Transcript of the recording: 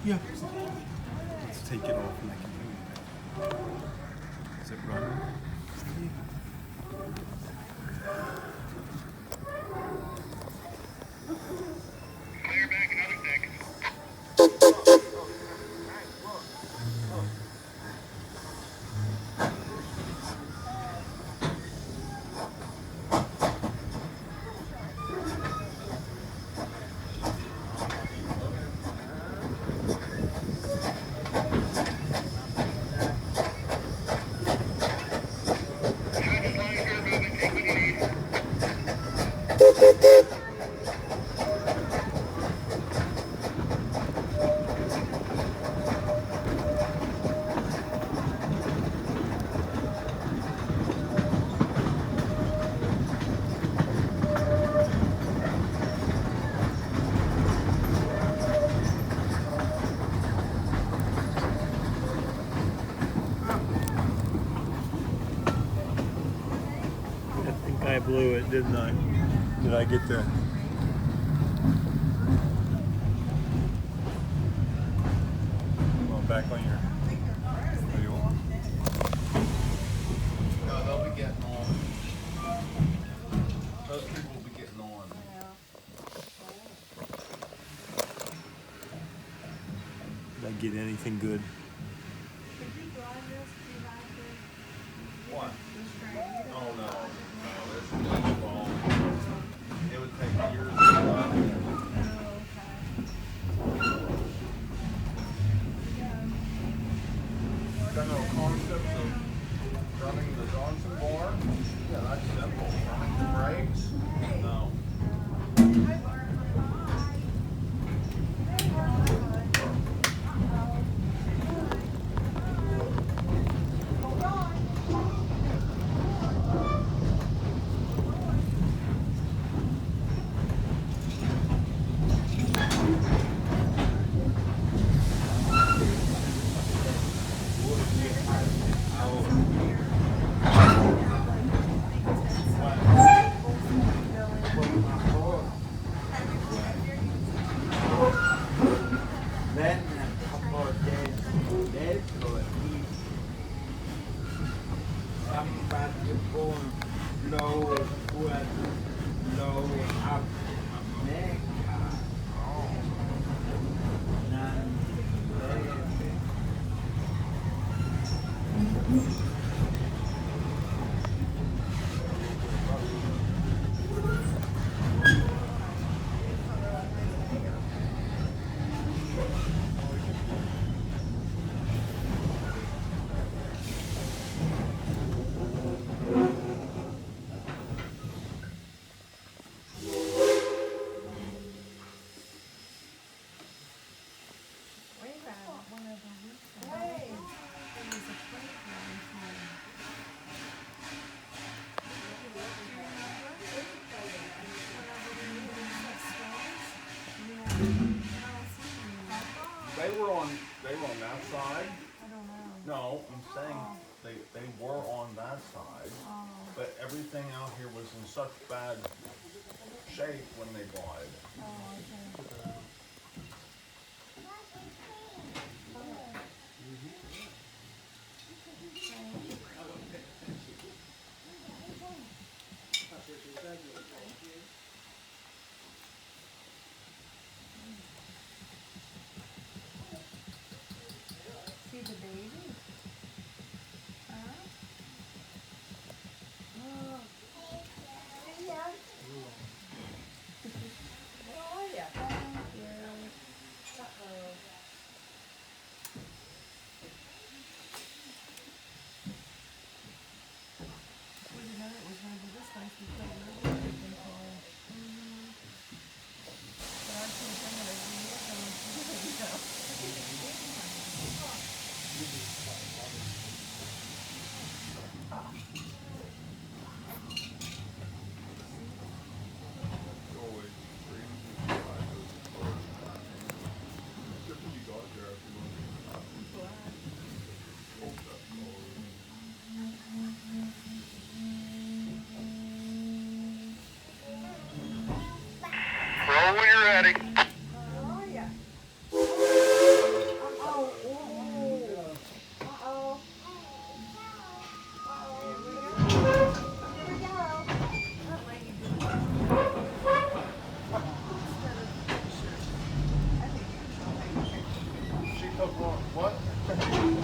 Yeah. Let's take it off and I can do it. Is it running? I think I blew it, didn't I? Did I get the... Well, back on your... Are you on? No, they'll be getting on. Those people will be getting on. Did I get anything good? What? Oh no. No, this is wrong. It would take years to run. Got no concepts of running the Johnson bar? Yeah, that's simple. Running the brakes? No. Then a couple of days later, he somebody born low with low up Mecca. None They were on that side. No, I'm saying they were on that side, but everything out here was in such bad shape when they bought it. See the baby? Huh? Oh. Yeah. How are ya? Thank you. Uh-oh. We didn't know it was going to be this nice. We played a little bit of took one, what?